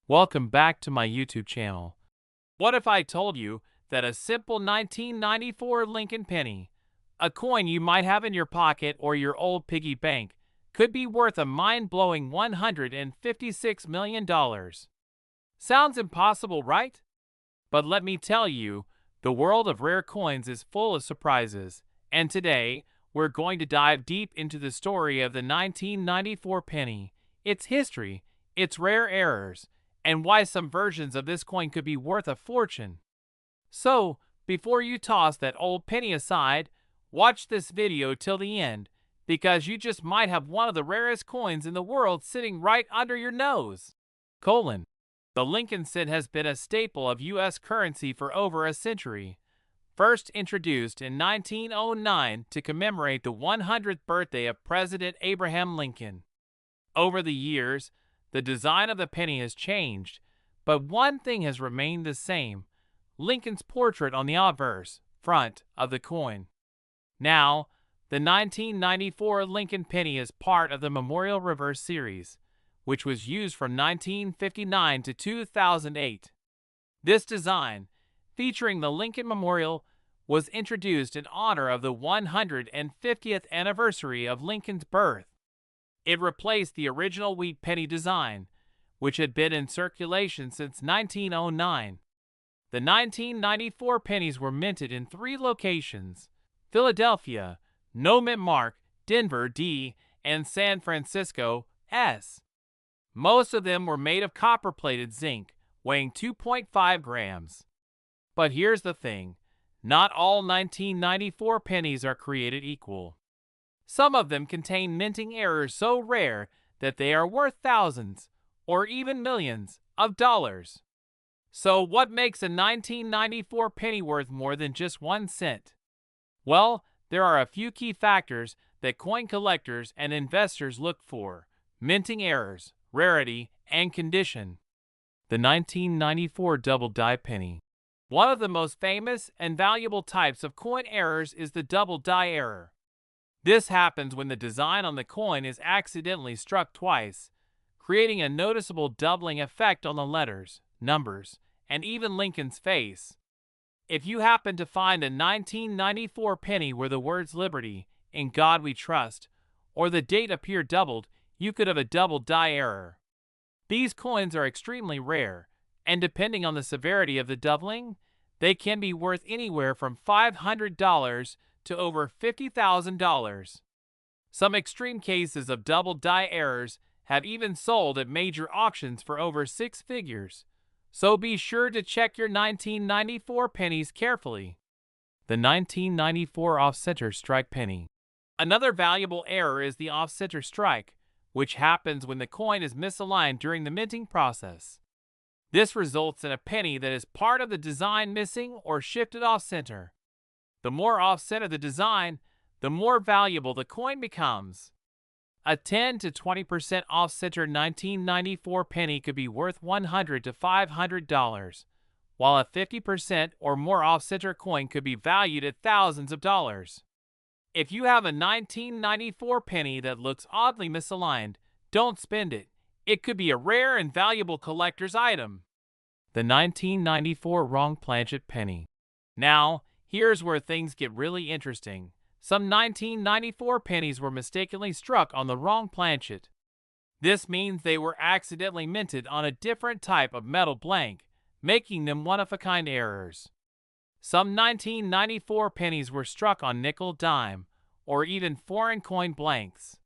Welcome back to my YouTube channel. What if I told you that a simple 1994 Lincoln penny, a coin you might have in your pocket or your old piggy bank, could be worth a mind-blowing $156 million? Sounds impossible, right? But let me tell you, the world of rare coins is full of surprises, and today we're going to dive deep into the story of the 1994 penny, its history, its rare errors, and why some versions of this coin could be worth a fortune. So, before you toss that old penny aside, watch this video till the end, because you just might have one of the rarest coins in the world sitting right under your nose. The Lincoln cent has been a staple of U.S. currency for over a century. First introduced in 1909 to commemorate the 100th birthday of President Abraham Lincoln. Over the years, the design of the penny has changed, but one thing has remained the same: Lincoln's portrait on the obverse front of the coin. Now, the 1994 Lincoln penny is part of the Memorial Reverse series, which was used from 1959 to 2008. This design, featuring the Lincoln Memorial, was introduced in honor of the 150th anniversary of Lincoln's birth. It replaced the original wheat penny design, which had been in circulation since 1909. The 1994 pennies were minted in 3 locations: Philadelphia, numismatic, Denver, D, and San Francisco, S. Most of them were made of copper-plated zinc, weighing 2.5 grams. But here's the thing: not all 1994 pennies are created equal. Some of them contain minting errors so rare that they are worth thousands, or even millions, of dollars. So what makes a 1994 penny worth more than just 1 cent? Well, there are a few key factors that coin collectors and investors look for: minting errors, rarity, and condition. The 1994 double die penny. One of the most famous and valuable types of coin errors is the double die error. This happens when the design on the coin is accidentally struck twice, creating a noticeable doubling effect on the letters, numbers, and even Lincoln's face. If you happen to find a 1994 penny where the words "Liberty," "In God We Trust," or the date appear doubled, you could have a double die error. These coins are extremely rare, and depending on the severity of the doubling, they can be worth anywhere from $500 to over $50,000. Some extreme cases of double die errors have even sold at major auctions for over 6 figures, so be sure to check your 1994 pennies carefully. The 1994 off-center strike penny. Another valuable error is the off-center strike, which happens when the coin is misaligned during the minting process. This results in a penny that is part of the design missing or shifted off-center. The more off-center the design, the more valuable the coin becomes. A 10 to 20% off-center 1994 penny could be worth $100 to $500, while a 50% or more off-center coin could be valued at thousands of dollars. If you have a 1994 penny that looks oddly misaligned, don't spend it. It could be a rare and valuable collector's item. The 1994 wrong planchet penny. Now, here's where things get really interesting. Some 1994 pennies were mistakenly struck on the wrong planchet. This means they were accidentally minted on a different type of metal blank, making them one-of-a-kind errors. Some 1994 pennies were struck on nickel, dime, or even foreign coin blanks.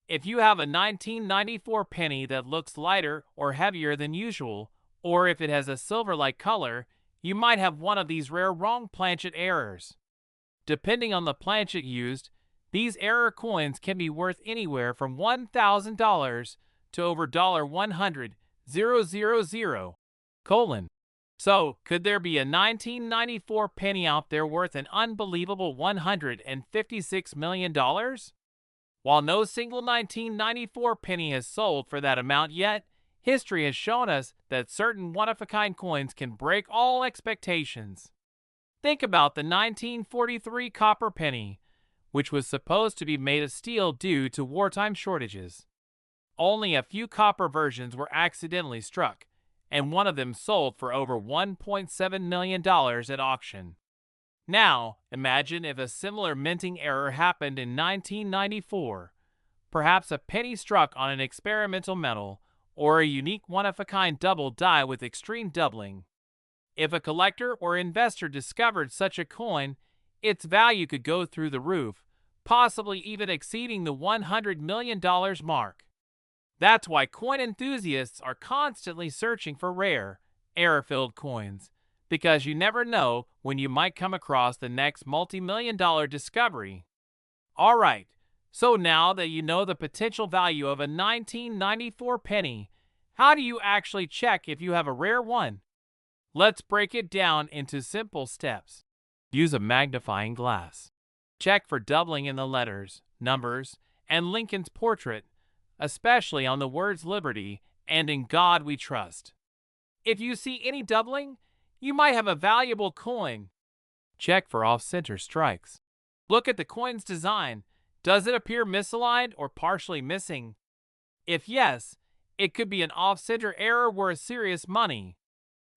If you have a 1994 penny that looks lighter or heavier than usual, or if it has a silver-like color, you might have one of these rare wrong planchet errors. Depending on the planchet used, these error coins can be worth anywhere from $1,000 to over $100,000. So, could there be a 1994 penny out there worth an unbelievable $156 million? While no single 1994 penny has sold for that amount yet, history has shown us that certain one-of-a-kind coins can break all expectations. Think about the 1943 copper penny, which was supposed to be made of steel due to wartime shortages. Only a few copper versions were accidentally struck, and one of them sold for over $1.7 million at auction. Now, imagine if a similar minting error happened in 1994. Perhaps a penny struck on an experimental metal, or a unique one-of-a-kind double die with extreme doubling. If a collector or investor discovered such a coin, its value could go through the roof, possibly even exceeding the $100 million mark. That's why coin enthusiasts are constantly searching for rare, error-filled coins, because you never know when you might come across the next multi-million-dollar discovery. Alright, so now that you know the potential value of a 1994 penny, how do you actually check if you have a rare one? Let's break it down into simple steps. Use a magnifying glass. Check for doubling in the letters, numbers, and Lincoln's portrait, especially on the words Liberty and In God We Trust. If you see any doubling, you might have a valuable coin. Check for off-center strikes. Look at the coin's design. Does it appear misaligned or partially missing? If yes, it could be an off-center error worth serious money.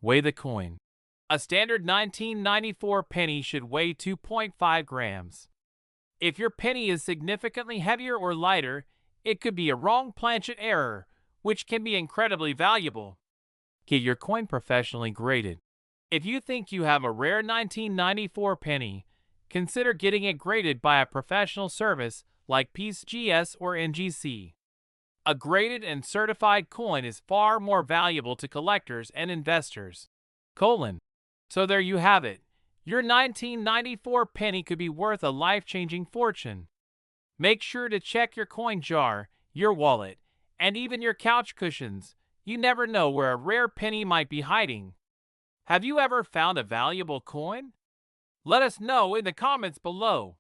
Weigh the coin. A standard 1994 penny should weigh 2.5 grams. If your penny is significantly heavier or lighter, it could be a wrong planchet error, which can be incredibly valuable. Get your coin professionally graded. If you think you have a rare 1994 penny, consider getting it graded by a professional service like PCGS or NGC. A graded and certified coin is far more valuable to collectors and investors. So there you have it. Your 1994 penny could be worth a life-changing fortune. Make sure to check your coin jar, your wallet, and even your couch cushions. You never know where a rare penny might be hiding. Have you ever found a valuable coin? Let us know in the comments below.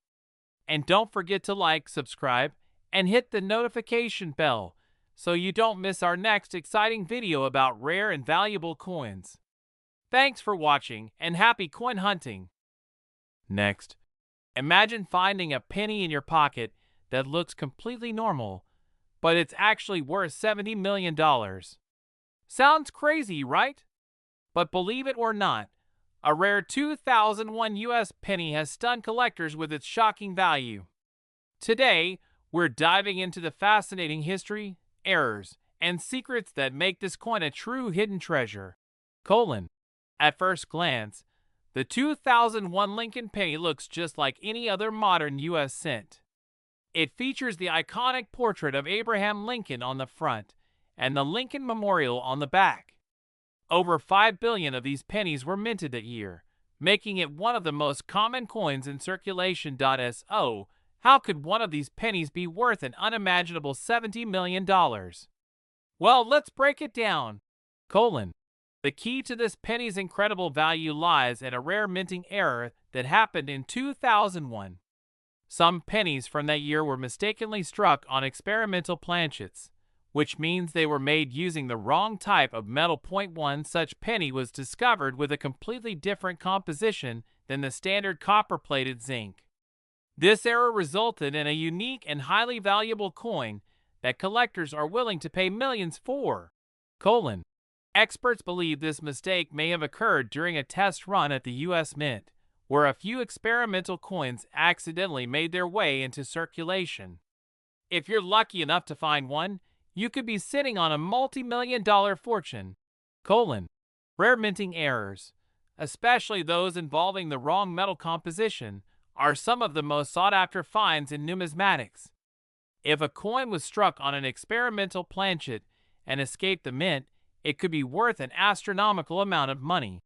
And don't forget to like, subscribe, and hit the notification bell so you don't miss our next exciting video about rare and valuable coins. Thanks for watching and happy coin hunting. Next, imagine finding a penny in your pocket that looks completely normal, but it's actually worth $70 million. Sounds crazy, right? But believe it or not, a rare 2001 US penny has stunned collectors with its shocking value. Today, we're diving into the fascinating history, errors, and secrets that make this coin a true hidden treasure. At first glance, the 2001 Lincoln penny looks just like any other modern U.S. cent. It features the iconic portrait of Abraham Lincoln on the front and the Lincoln Memorial on the back. Over 5 billion of these pennies were minted that year, making it one of the most common coins in circulation. So, how could one of these pennies be worth an unimaginable $70 million? Well, let's break it down. The key to this penny's incredible value lies in a rare minting error that happened in 2001. Some pennies from that year were mistakenly struck on experimental planchets, which means they were made using the wrong type of metal. One such penny was discovered with a completely different composition than the standard copper-plated zinc. This error resulted in a unique and highly valuable coin that collectors are willing to pay millions for. Experts believe this mistake may have occurred during a test run at the U.S. Mint, where a few experimental coins accidentally made their way into circulation. If you're lucky enough to find one, you could be sitting on a multi-million-dollar fortune. Rare minting errors, especially those involving the wrong metal composition, are some of the most sought-after finds in numismatics. If a coin was struck on an experimental planchet and escaped the mint, it could be worth an astronomical amount of money.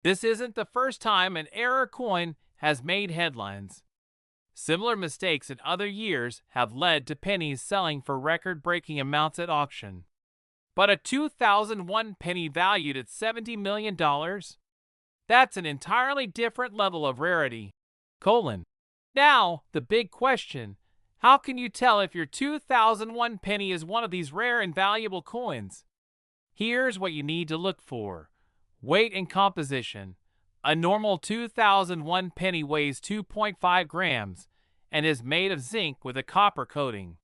This isn't the first time an error coin has made headlines. Similar mistakes in other years have led to pennies selling for record-breaking amounts at auction. But a 2001 penny valued at $70 million? That's an entirely different level of rarity. Now, the big question: how can you tell if your 2001 penny is one of these rare and valuable coins? Here's what you need to look for. Weight and composition. A normal 2001 penny weighs 2.5 grams and is made of zinc with a copper coating.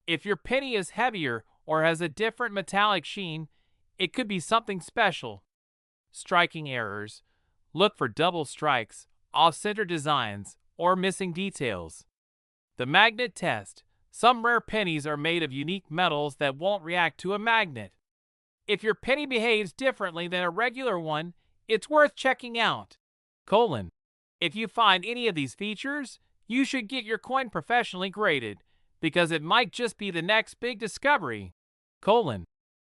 If your penny is heavier or has a different metallic sheen, it could be something special. Striking errors. Look for double strikes, off-center designs, or missing details. The magnet test. Some rare pennies are made of unique metals that won't react to a magnet. If your penny behaves differently than a regular one, it's worth checking out. If you find any of these features, you should get your coin professionally graded, because it might just be the next big discovery.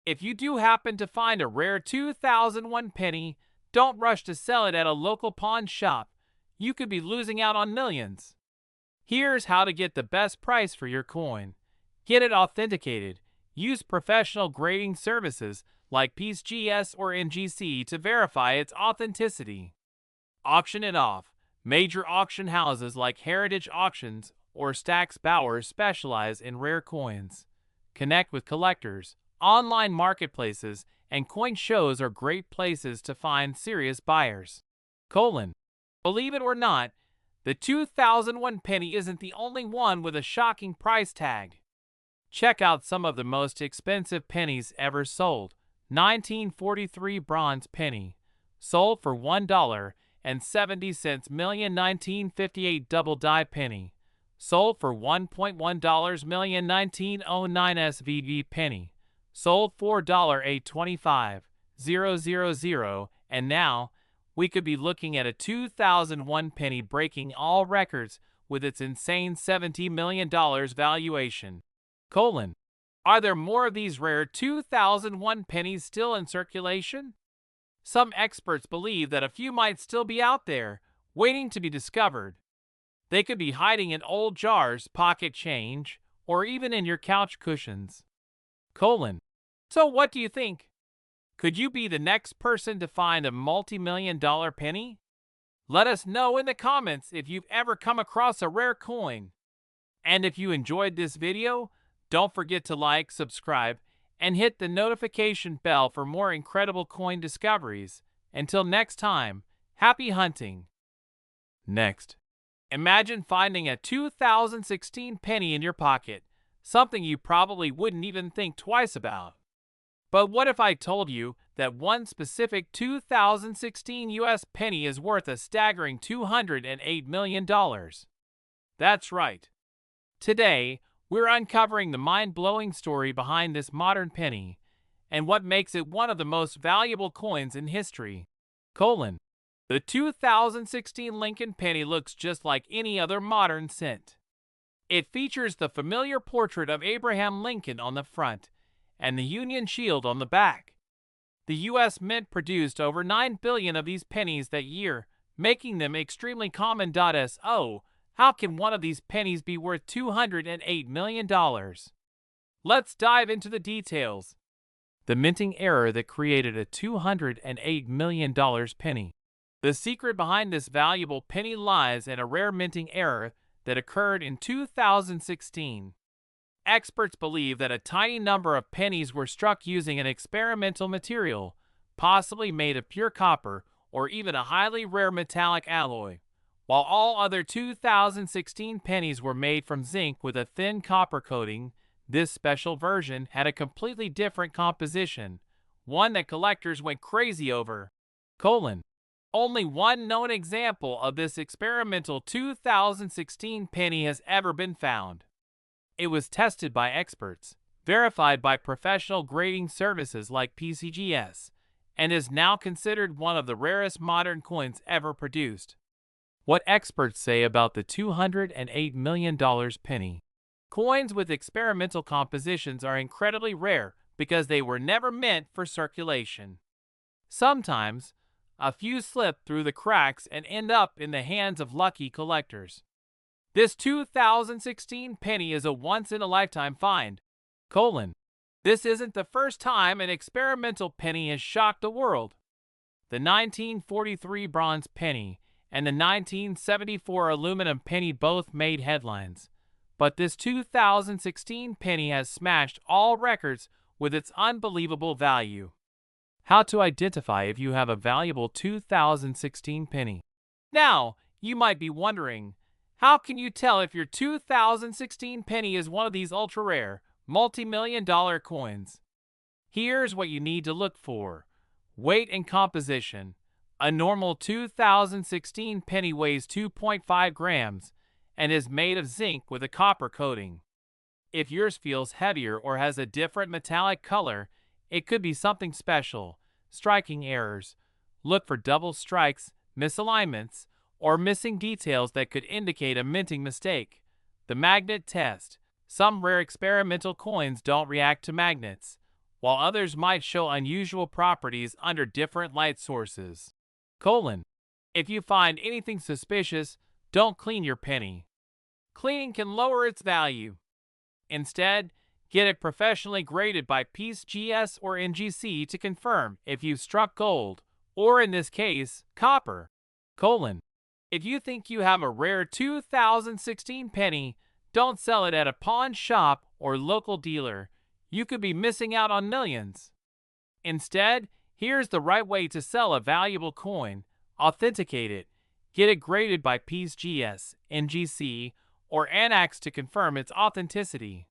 If you do happen to find a rare 2001 penny, don't rush to sell it at a local pawn shop. You could be losing out on millions. Here's how to get the best price for your coin. Get it authenticated. Use professional grading services like PSGS or NGC to verify its authenticity. Auction it off. Major auction houses like Heritage Auctions or Stack's Bowers specialize in rare coins. Connect with collectors. Online marketplaces and coin shows are great places to find serious buyers. Believe it or not, the 2001 penny isn't the only one with a shocking price tag. Check out some of the most expensive pennies ever sold. 1943 bronze penny, sold for $1.70 million. 1958 double die penny, sold for $1.1 million. 1909 SVV penny, sold $4.825,000, and now we could be looking at a 2001 penny breaking all records with its insane $70 million valuation. Are there more of these rare 2001 pennies still in circulation? Some experts believe that a few might still be out there, waiting to be discovered. They could be hiding in old jars, pocket change, or even in your couch cushions. So what do you think? Could you be the next person to find a multi-million-dollar penny? Let us know in the comments if you've ever come across a rare coin. And if you enjoyed this video, don't forget to like, subscribe, and hit the notification bell for more incredible coin discoveries. Until next time, happy hunting! Next, imagine finding a 2016 penny in your pocket, something you probably wouldn't even think twice about. But what if I told you that one specific 2016 US penny is worth a staggering $208 million? That's right. Today, we're uncovering the mind-blowing story behind this modern penny and what makes it one of the most valuable coins in history. The 2016 Lincoln penny looks just like any other modern cent. It features the familiar portrait of Abraham Lincoln on the front and the Union shield on the back. The U.S. Mint produced over 9 billion of these pennies that year, making them extremely common. So, how can one of these pennies be worth $208 million? Let's dive into the details. The minting error that created a $208 million penny. The secret behind this valuable penny lies in a rare minting error that occurred in 2016. Experts believe that a tiny number of pennies were struck using an experimental material, possibly made of pure copper or even a highly rare metallic alloy, while all other 2016 pennies were made from zinc with a thin copper coating. This special version had a completely different composition, one that collectors went crazy over. Only one known example of this experimental 2016 penny has ever been found. It was tested by experts, verified by professional grading services like PSGS, and is now considered one of the rarest modern coins ever produced. What experts say about the $208 million penny. Coins with experimental compositions are incredibly rare because they were never meant for circulation. Sometimes, a few slip through the cracks and end up in the hands of lucky collectors. This 2016 penny is a once-in-a-lifetime find. This isn't the first time an experimental penny has shocked the world. The 1943 bronze penny and the 1974 aluminum penny both made headlines, but this 2016 penny has smashed all records with its unbelievable value. How to identify if you have a valuable 2016 penny. Now, you might be wondering, how can you tell if your 2016 penny is one of these ultra-rare, multi-million-dollar coins? Here's what you need to look for. Weight and composition. A normal 2016 penny weighs 2.5 grams and is made of zinc with a copper coating. If yours feels heavier or has a different metallic color, it could be something special. Striking errors. Look for double strikes, misalignments, or missing details that could indicate a minting mistake. The magnet test. Some rare experimental coins don't react to magnets, while others might show unusual properties under different light sources. If you find anything suspicious, don't clean your penny. Cleaning can lower its value. Instead, get it professionally graded by PCGS or NGC to confirm if you've struck gold, or in this case, copper. If you think you have a rare 2016 penny, don't sell it at a pawn shop or local dealer. You could be missing out on millions. Instead, here's the right way to sell a valuable coin. Authenticate it. Get it graded by PCGS, NGC, or Annex to confirm its authenticity.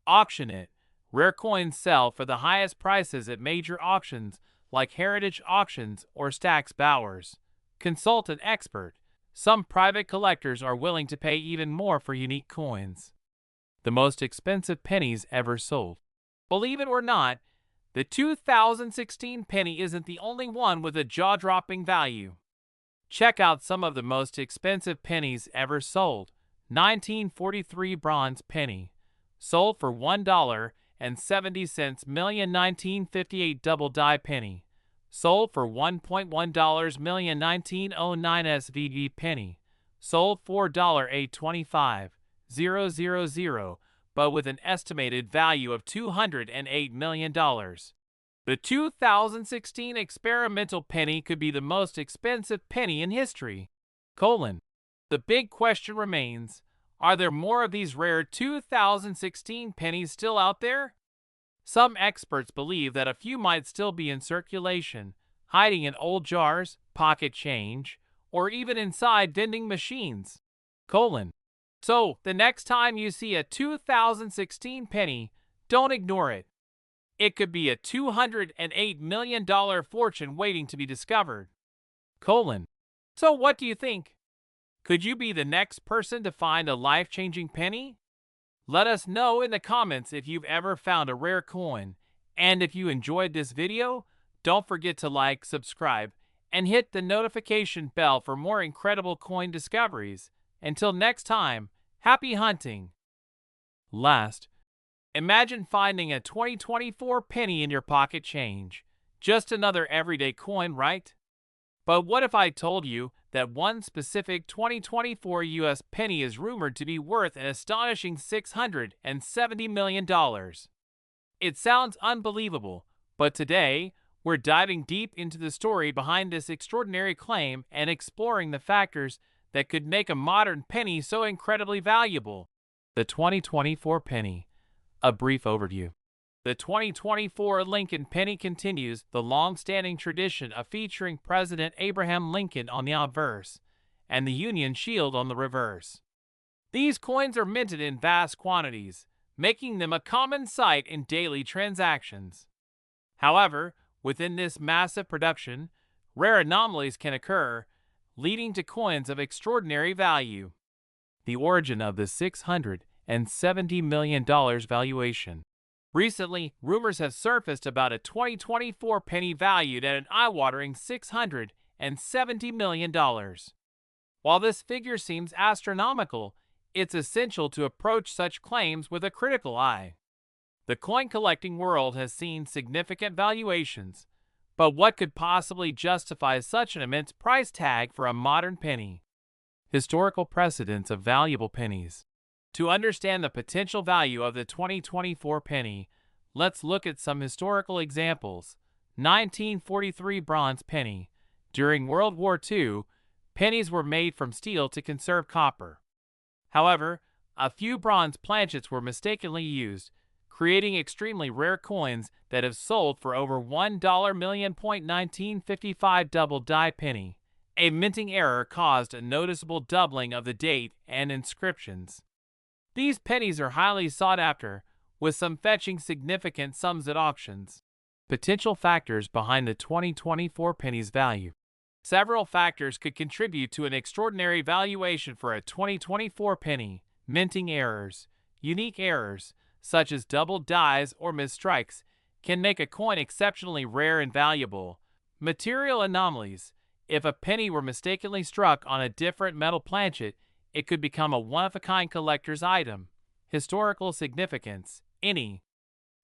Auction it. Rare coins sell for the highest prices at major auctions like Heritage Auctions or Stack's Bowers. Consult an expert. Some private collectors are willing to pay even more for unique coins. The most expensive pennies ever sold. Believe it or not, the 2016 penny isn't the only one with a jaw-dropping value. Check out some of the most expensive pennies ever sold. 1943 bronze penny. Sold for $1.70 million. 1958 double die penny. Sold for $1.1 million. 1909 SVB penny. Sold for $825,000, but with an estimated value of $208 million. The 2016 experimental penny could be the most expensive penny in history. The big question remains, are there more of these rare 2016 pennies still out there? Some experts believe that a few might still be in circulation, hiding in old jars, pocket change, or even inside vending machines. So, the next time you see a 2016 penny, don't ignore it. It could be a $208 million fortune waiting to be discovered. So what do you think? Could you be the next person to find a life-changing penny? Let us know in the comments if you've ever found a rare coin. And if you enjoyed this video, don't forget to like, subscribe, and hit the notification bell for more incredible coin discoveries. Until next time, happy hunting! Last, imagine finding a 2024 penny in your pocket change. Just another everyday coin, right? But what if I told you that one specific 2024 US penny is rumored to be worth an astonishing $670 million? It sounds unbelievable, but today, we're diving deep into the story behind this extraordinary claim and exploring the factors that could make a modern penny so incredibly valuable. The 2024 penny. A brief overview. The 2024 Lincoln penny continues the long-standing tradition of featuring President Abraham Lincoln on the obverse and the Union Shield on the reverse. These coins are minted in vast quantities, making them a common sight in daily transactions. However, within this massive production, rare anomalies can occur, leading to coins of extraordinary value. The origin of the $670 million valuation. Recently, rumors have surfaced about a 2024 penny valued at an eye-watering $670 million. While this figure seems astronomical, it's essential to approach such claims with a critical eye. The coin collecting world has seen significant valuations, but what could possibly justify such an immense price tag for a modern penny? Historical precedents of valuable pennies. To understand the potential value of the 2024 penny, let's look at some historical examples. 1943 bronze penny. During World War II, pennies were made from steel to conserve copper. However, a few bronze planchets were mistakenly used, creating extremely rare coins that have sold for over $1 million. 1955 double die penny. A minting error caused a noticeable doubling of the date and inscriptions. These pennies are highly sought after, with some fetching significant sums at auctions. Potential factors behind the 2024 penny's value. Several factors could contribute to an extraordinary valuation for a 2024 penny. Minting errors. Unique errors, such as double dies or misstrikes, can make a coin exceptionally rare and valuable. Material anomalies. If a penny were mistakenly struck on a different metal planchet, it could become a one-of-a-kind collector's item. Historical significance. Any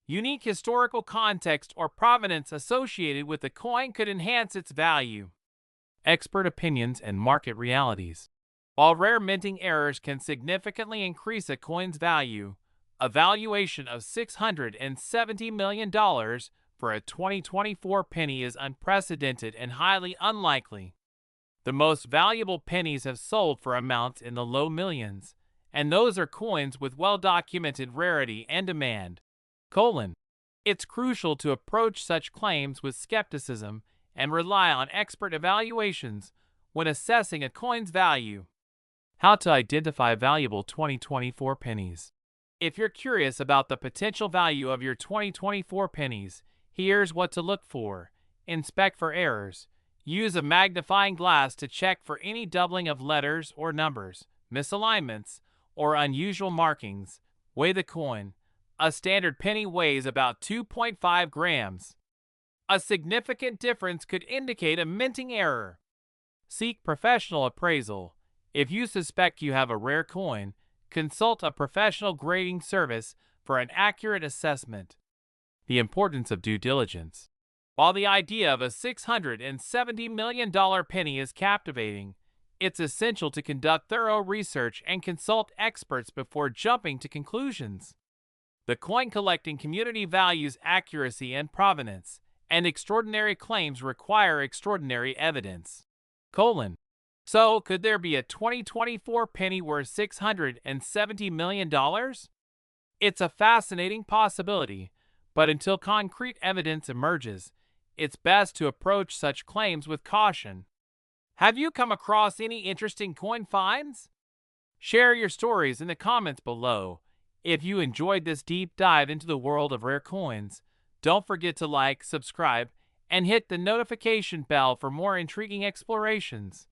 unique historical context or provenance associated with the coin could enhance its value. Expert opinions and market realities. While rare minting errors can significantly increase a coin's value, a valuation of $670 million for a 2024 penny is unprecedented and highly unlikely. The most valuable pennies have sold for amounts in the low millions, and those are coins with well-documented rarity and demand. It's crucial to approach such claims with skepticism and rely on expert evaluations when assessing a coin's value. How to identify valuable 2024 pennies. If you're curious about the potential value of your 2024 pennies, here's what to look for. Inspect for errors. Use a magnifying glass to check for any doubling of letters or numbers, misalignments, or unusual markings. Weigh the coin. A standard penny weighs about 2.5 grams. A significant difference could indicate a minting error. Seek professional appraisal. If you suspect you have a rare coin, consult a professional grading service for an accurate assessment. The importance of due diligence. While the idea of a $670 million penny is captivating, it's essential to conduct thorough research and consult experts before jumping to conclusions. The coin collecting community values accuracy and provenance, and extraordinary claims require extraordinary evidence. So, could there be a 2024 penny worth $670 million? It's a fascinating possibility, but until concrete evidence emerges, it's best to approach such claims with caution. Have you come across any interesting coin finds? Share your stories in the comments below. If you enjoyed this deep dive into the world of rare coins, don't forget to like, subscribe, and hit the notification bell for more intriguing explorations.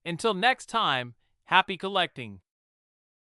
Until next time, happy collecting!